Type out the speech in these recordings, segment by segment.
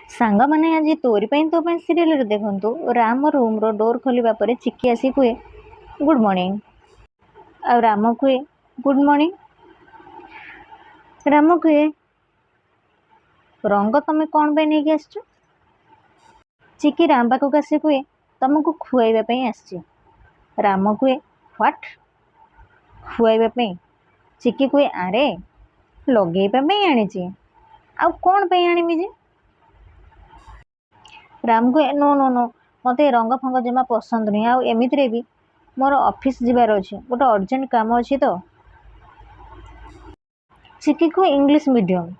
सांग माने आज तोरी तो सीरियल देखु राम रूम रो डोर खोलिबा परे चिक्की आसी कुए गुड मॉर्निंग आ राम कुए गुड मॉर्निंग। राम कुए रंग तमे कौन पे नहीं आस। चिक्की राम पाखक आसी कुए तुमको खुआइबा आसची। राम कुए व्हाट खुआइबा। चिक्की कुए अरे लगेइबा आनी आउ कौन पे आनी जे। राम कुए नो नो नो मत रंग फंग जमा पसंद नहीं आउ एमितिरे भी मोर ऑफिस जीवार अच्छे गोटे अर्जेंट काम अच्छी तो। चिक्की को इंग्लिश मीडियम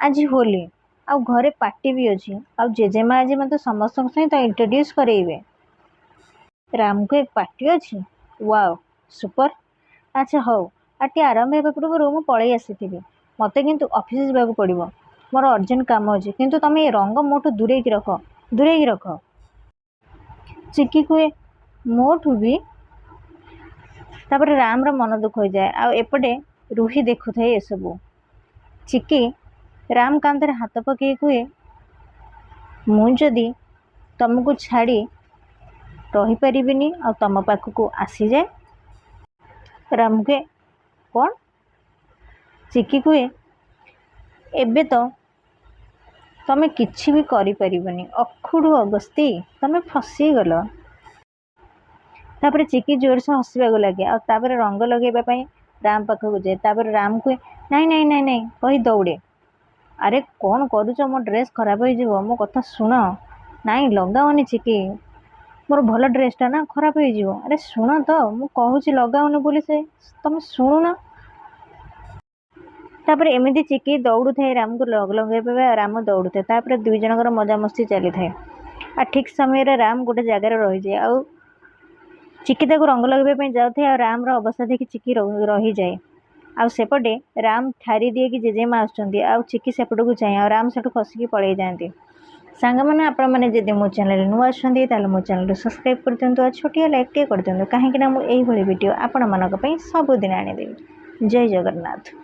आज होली आउ घरे पार्टी भी अच्छी आउ जेजेमा आज मत समस्त सहित इंट्रोड्यूस करेइबे। राम को एक पार्टी अच्छी वाओ सुपर। अच्छा हौ पार्टी आरंभ होगा पूर्व मुझे पलि आसी मत किंतु ऑफिस जावाक पड़ो मोर अर्जेंट काम अच्छे किंतु तुम ये रंग मोटू दूरे की रख दूरे की रख। चिक्की कुए मोठू भी तापर राम रो मन दुख हो जाए आ एपटे रूही देखु थे ये सबू। चिक्की राम कांधे हाथ पकई कुए मु जदि तुमको छाड़ी रही परिबिनी आ तुम पाखक आसी जाए। राम कुए कौन। चिक्की कुए एबे तो तमें किछि भी करि परिबनी अखुड़ू अगस्ती तमें फसी गल। तापर चिक्की जोर से हसवाक लगे आ रंग लगेवाई राम पाखक जाए। तापर राम कुए नाई नाई नाई नाई कही दौड़े। अरे कौन करुच मो ड्रेस खराब हो मो कथा शुण नाई लगाओनी चिक्की मोर भल ड्रेसटा ना खराब हो। अरे शुण तो मु कहूँ लगाओनी बोली से तुम शुणुना। तापर एमती चिक्की दौड़ू थे राम को लग लगे राम दौड़ू थे तापर दुई जनकर मजा मस्ती चली थाए। आ ठीक समय राम गोटे जगार रही जाए आ चिक्की ताको रंग लगेवाई जाऊे आ राम अवस्था देखी चिक्की रही जाए। आ सेपटे राम ठारी दिए कि जेजेमा आसुँच आ चिक्की सेपट को चाहे आ राम सेठू खसिकी पलि जाती। सांग मैंने आपण मैंने जब मो चैनल नुआ अच्छा मो चैनल सब्सक्राइब कर दिंतु आ छोटिया लाइक टे कर दिंतु कहीं मुझे भिडियो आपण मानक सबुदिन आनीदेवी। जय जगन्नाथ।